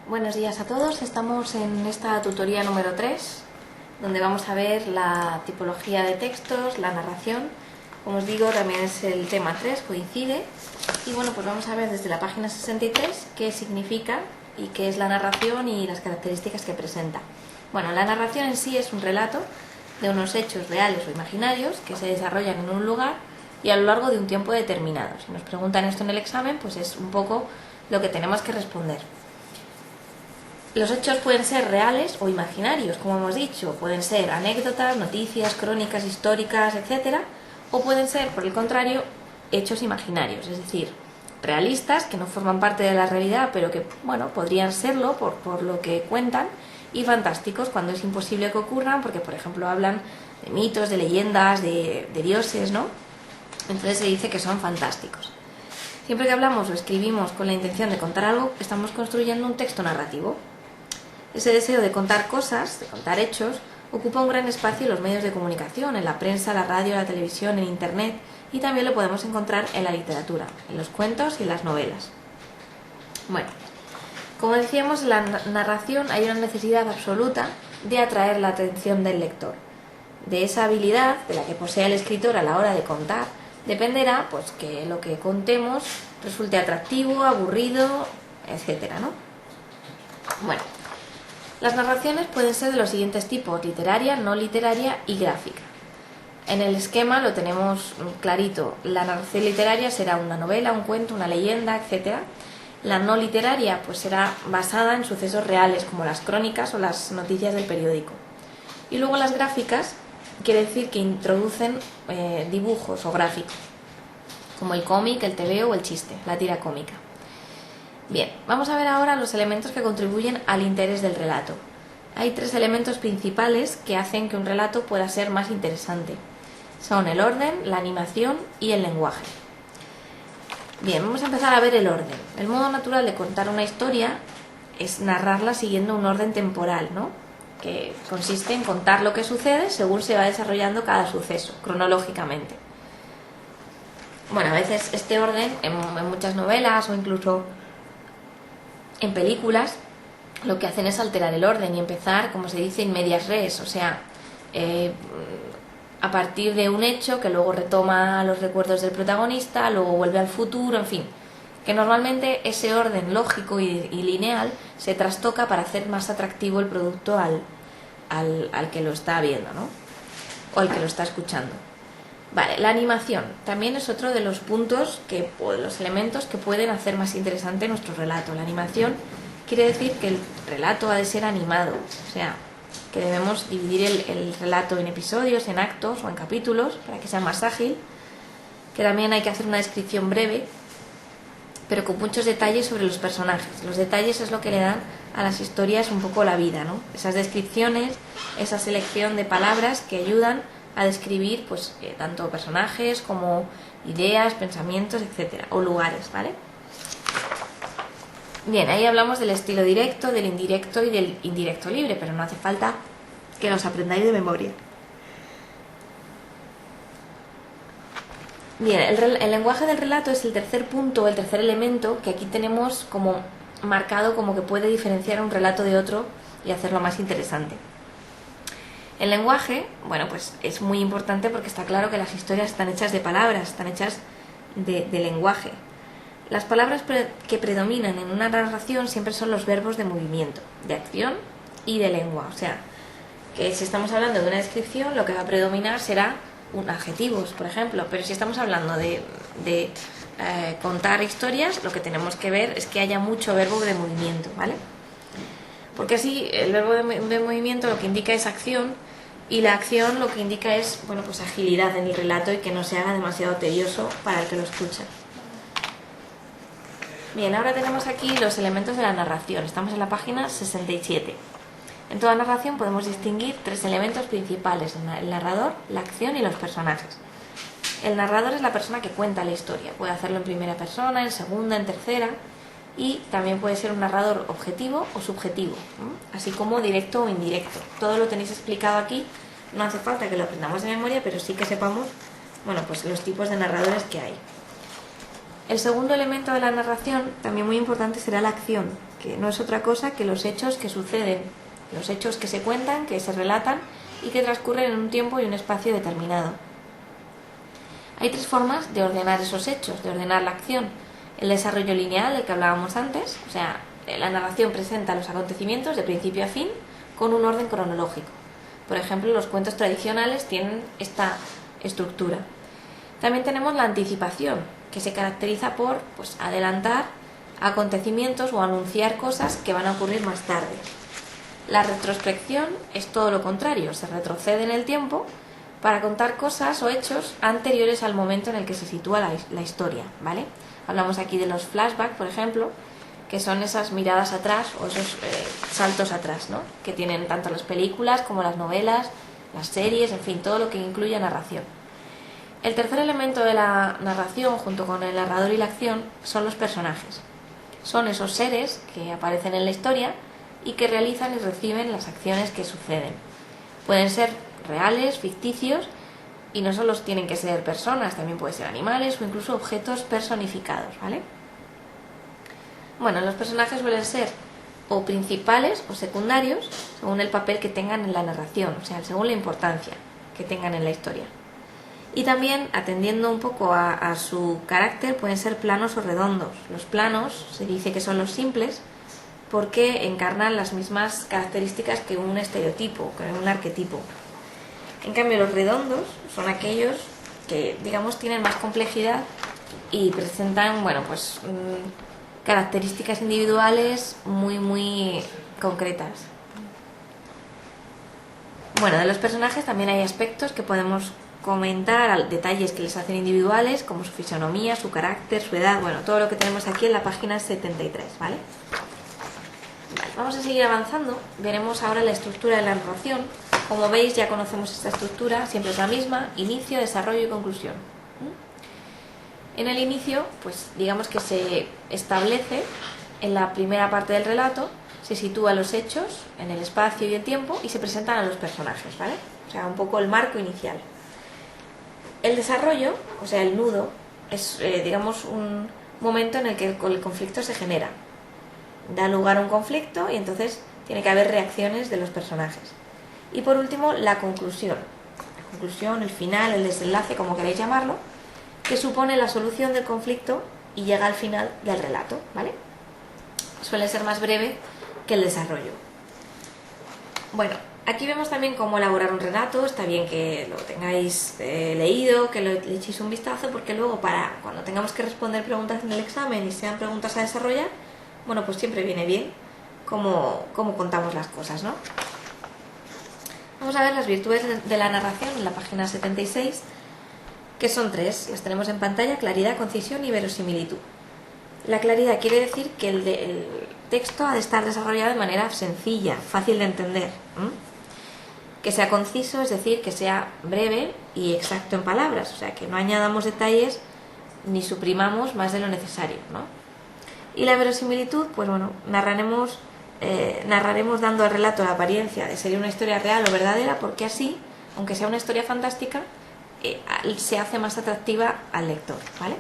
Buenos días a todos, estamos en esta tutoría número 3, donde vamos a ver la tipología de textos, la narración. Como os digo, también es el tema 3, coincide. Y bueno, pues vamos a ver desde la página 63 qué significa y qué es la narración y las características que presenta. Bueno, la narración en sí es un relato de unos hechos reales o imaginarios que se desarrollan en un lugar y a lo largo de un tiempo determinado. Si nos preguntan esto en el examen, pues es un poco lo que tenemos que responder. Los hechos pueden ser reales o imaginarios, como hemos dicho. Pueden ser anécdotas, noticias, crónicas históricas, etc. O pueden ser, por el contrario, hechos imaginarios, es decir, realistas, que no forman parte de la realidad, pero que, bueno, podrían serlo por lo que cuentan, y fantásticos, cuando es imposible que ocurran, porque, por ejemplo, hablan de mitos, de leyendas, de dioses, ¿no? Entonces se dice que son fantásticos. Siempre que hablamos o escribimos con la intención de contar algo, estamos construyendo un texto narrativo. Ese deseo de contar cosas, de contar hechos, ocupa un gran espacio en los medios de comunicación, en la prensa, la radio, la televisión, en Internet, y también lo podemos encontrar en la literatura, en los cuentos y en las novelas. Bueno, como decíamos, en la narración hay una necesidad absoluta de atraer la atención del lector. De esa habilidad, de la que posea el escritor a la hora de contar, dependerá pues que lo que contemos resulte atractivo, aburrido, etc., ¿no? Bueno, las narraciones pueden ser de los siguientes tipos: literaria, no literaria y gráfica. En el esquema lo tenemos clarito. La narración literaria será una novela, un cuento, una leyenda, etc. La no literaria pues será basada en sucesos reales, como las crónicas o las noticias del periódico. Y luego las gráficas quiere decir que introducen dibujos o gráficos, como el cómic, el TVO o el chiste, la tira cómica. Bien, vamos a ver ahora los elementos que contribuyen al interés del relato. Hay 3 elementos principales que hacen que un relato pueda ser más interesante. Son el orden, la animación y el lenguaje. Bien, vamos a empezar a ver el orden. El modo natural de contar una historia es narrarla siguiendo un orden temporal, ¿no? Que consiste en contar lo que sucede según se va desarrollando cada suceso, cronológicamente. Bueno, a veces este orden, en muchas novelas o incluso en películas, lo que hacen es alterar el orden y empezar, como se dice, in medias res, o sea, a partir de un hecho que luego retoma los recuerdos del protagonista, luego vuelve al futuro, en fin, que normalmente ese orden lógico y lineal se trastoca para hacer más atractivo el producto al que lo está viendo, ¿no? O al que lo está escuchando. Vale, la animación también es otro de los puntos, o de los elementos que pueden hacer más interesante nuestro relato. La animación quiere decir que el relato ha de ser animado, o sea, que debemos dividir el relato en episodios, en actos o en capítulos para que sea más ágil, que también hay que hacer una descripción breve, pero con muchos detalles sobre los personajes. Los detalles es lo que le dan a las historias un poco la vida, ¿no? Esas descripciones, esa selección de palabras que ayudan a describir pues tanto personajes como ideas, pensamientos, etcétera, o lugares, ¿vale? Bien, ahí hablamos del estilo directo, del indirecto y del indirecto libre, pero no hace falta que los aprendáis de memoria. Bien, el lenguaje del relato es el tercer punto, el tercer elemento que aquí tenemos como marcado como que puede diferenciar un relato de otro y hacerlo más interesante. El lenguaje, bueno, pues es muy importante porque está claro que las historias están hechas de palabras, están hechas de lenguaje. Las palabras que predominan en una narración siempre son los verbos de movimiento, de acción y de lengua. O sea, que si estamos hablando de una descripción, lo que va a predominar será adjetivos, por ejemplo. Pero si estamos hablando de contar historias, lo que tenemos que ver es que haya mucho verbo de movimiento, ¿vale? Porque así el verbo de movimiento lo que indica es acción, y la acción lo que indica es, bueno, pues agilidad en el relato y que no se haga demasiado tedioso para el que lo escucha. Bien, ahora tenemos aquí los elementos de la narración. Estamos en la página 67. En toda narración podemos distinguir 3 elementos principales: el narrador, la acción y los personajes. El narrador es la persona que cuenta la historia. Puede hacerlo en primera persona, en segunda, en tercera, y también puede ser un narrador objetivo o subjetivo, ¿no? Así como directo o indirecto. Todo lo tenéis explicado aquí, no hace falta que lo aprendamos de memoria, pero sí que sepamos, bueno, pues los tipos de narradores que hay. El segundo elemento de la narración, también muy importante, será la acción, que no es otra cosa que los hechos que suceden, los hechos que se cuentan, que se relatan y que transcurren en un tiempo y un espacio determinado. Hay tres formas de ordenar esos hechos, de ordenar la acción. El desarrollo lineal, del que hablábamos antes, o sea, la narración presenta los acontecimientos de principio a fin con un orden cronológico. Por ejemplo, los cuentos tradicionales tienen esta estructura. También tenemos la anticipación, que se caracteriza por adelantar acontecimientos o anunciar cosas que van a ocurrir más tarde. La retrospección es todo lo contrario, se retrocede en el tiempo para contar cosas o hechos anteriores al momento en el que se sitúa la historia, ¿vale? Hablamos aquí de los flashbacks, por ejemplo, que son esas miradas atrás o esos saltos atrás, ¿no? Que tienen tanto las películas como las novelas, las series, en fin, todo lo que incluya narración. El tercer elemento de la narración, junto con el narrador y la acción, son los personajes. Son esos seres que aparecen en la historia y que realizan y reciben las acciones que suceden. Pueden ser reales, ficticios, y no solo tienen que ser personas, también pueden ser animales o incluso objetos personificados, ¿vale? Bueno, los personajes suelen ser o principales o secundarios según el papel que tengan en la narración, o sea, según la importancia que tengan en la historia. Y también, atendiendo un poco a su carácter, pueden ser planos o redondos. Los planos se dice que son los simples porque encarnan las mismas características que un estereotipo, que un arquetipo. En cambio, los redondos son aquellos que, digamos, tienen más complejidad y presentan, características individuales muy concretas. Bueno, de los personajes también hay aspectos que podemos comentar, detalles que les hacen individuales, como su fisonomía, su carácter, su edad, todo lo que tenemos aquí en la página 73, ¿vale? Vamos a seguir avanzando. Veremos ahora la estructura de la narración. Como veis, ya conocemos esta estructura, siempre es la misma: inicio, desarrollo y conclusión. En el inicio, digamos que se establece en la primera parte del relato, se sitúan los hechos en el espacio y el tiempo y se presentan a los personajes, ¿vale? O sea, un poco el marco inicial. El desarrollo, o sea, el nudo, es, un momento en el que el conflicto se genera. Da lugar a un conflicto y entonces tiene que haber reacciones de los personajes. Y por último, la conclusión. La conclusión, el final, el desenlace, como queráis llamarlo, que supone la solución del conflicto y llega al final del relato, ¿vale? Suele ser más breve que el desarrollo. Bueno, aquí vemos también cómo elaborar un relato. Está bien que lo tengáis leído, que le echéis un vistazo, porque luego para cuando tengamos que responder preguntas en el examen y sean preguntas a desarrollar, pues siempre viene bien cómo contamos las cosas, ¿no? Vamos a ver las virtudes de la narración en la página 76, que son tres. Las tenemos en pantalla: claridad, concisión y verosimilitud. La claridad quiere decir que el texto ha de estar desarrollado de manera sencilla, fácil de entender. Que sea conciso, es decir, que sea breve y exacto en palabras, o sea, que no añadamos detalles ni suprimamos más de lo necesario, ¿no? Y la verosimilitud, narraremos dando al relato la apariencia de ser una historia real o verdadera, porque así, aunque sea una historia fantástica, se hace más atractiva al lector, ¿vale?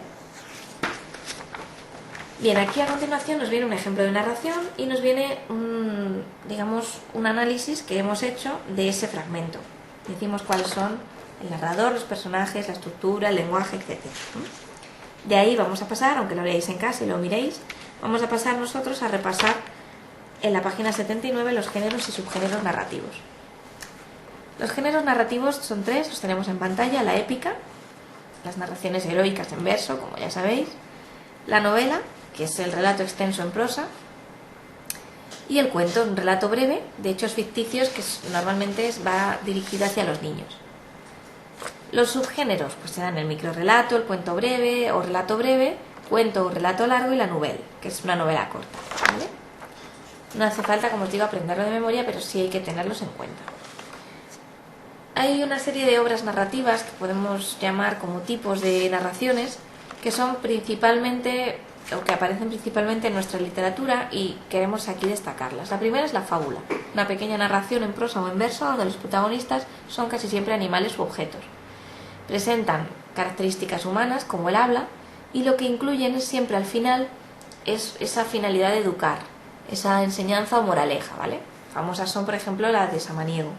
Bien, aquí a continuación nos viene un ejemplo de narración y nos viene un análisis que hemos hecho de ese fragmento. Decimos cuáles son el narrador, los personajes, la estructura, el lenguaje, etc. De ahí vamos a pasar, aunque lo leáis en casa y lo miréis, vamos a pasar nosotros a repasar en la página 79 los géneros y subgéneros narrativos. Los géneros narrativos son tres, los tenemos en pantalla: la épica, las narraciones heroicas en verso, como ya sabéis; la novela, que es el relato extenso en prosa; y el cuento, un relato breve de hechos ficticios que normalmente va dirigido hacia los niños. Los subgéneros serán el microrrelato, el cuento breve o relato breve, cuento o relato largo y la nouvelle, que es una novela corta, ¿vale? No hace falta, como os digo, aprenderlo de memoria, pero sí hay que tenerlos en cuenta. Hay una serie de obras narrativas que podemos llamar como tipos de narraciones, que son principalmente, o que aparecen principalmente en nuestra literatura, y queremos aquí destacarlas. La primera es la fábula, una pequeña narración en prosa o en verso donde los protagonistas son casi siempre animales u objetos. Presentan características humanas como el habla y lo que incluyen es siempre al final es esa finalidad de educar, esa enseñanza o moraleja, ¿vale? Famosas son, por ejemplo, las de Samaniego.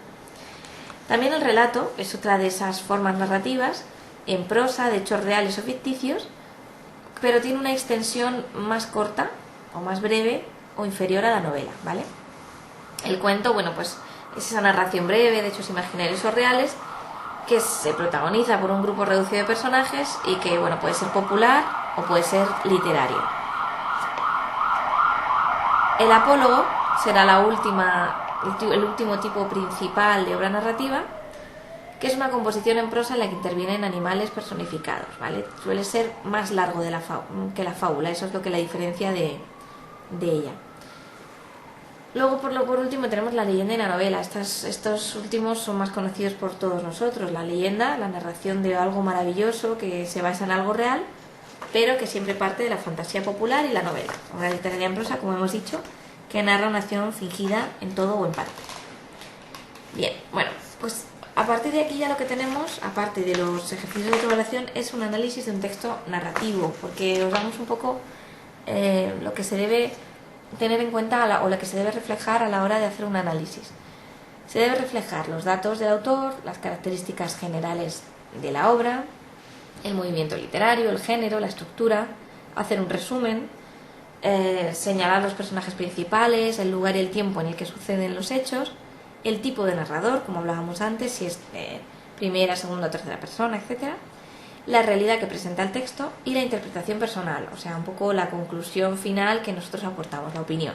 También el relato es otra de esas formas narrativas en prosa, de hechos reales o ficticios, pero tiene una extensión más corta o más breve o inferior a la novela, ¿vale? El cuento, bueno, pues es esa narración breve de hechos imaginarios o reales que se protagoniza por un grupo reducido de personajes y que, bueno, puede ser popular o puede ser literario. El apólogo será el último tipo principal de obra narrativa, que es una composición en prosa en la que intervienen animales personificados, ¿vale? Suele ser más largo que la fábula, eso es lo que la diferencia de ella. Luego, por último, tenemos la leyenda y la novela. Estos últimos son más conocidos por todos nosotros. La leyenda, la narración de algo maravilloso que se basa en algo real, pero que siempre parte de la fantasía popular, y la novela, una literaria en prosa, como hemos dicho, que narra una acción fingida en todo o en parte. Bien, bueno, pues a partir de aquí ya lo que tenemos, aparte de los ejercicios de autoevaluación, es un análisis de un texto narrativo, porque os damos un poco lo que se debe tener en cuenta o lo que se debe reflejar a la hora de hacer un análisis. Se debe reflejar los datos del autor, las características generales de la obra, el movimiento literario, el género, la estructura, hacer un resumen, señalar los personajes principales, el lugar y el tiempo en el que suceden los hechos, el tipo de narrador, como hablábamos antes, si es primera, segunda o tercera persona, etc. La realidad que presenta el texto y la interpretación personal, o sea, un poco la conclusión final que nosotros aportamos, la opinión,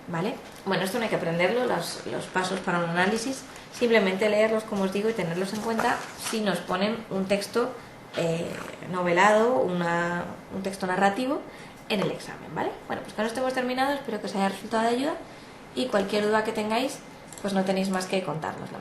¿vale? Bueno, esto no hay que aprenderlo, los pasos para un análisis, simplemente leerlos, como os digo, y tenerlos en cuenta si nos ponen un texto novelado, un texto narrativo en el examen, ¿vale? Bueno, pues con esto hemos terminado, espero que os haya resultado de ayuda, y cualquier duda que tengáis, pues no tenéis más que contárnosla.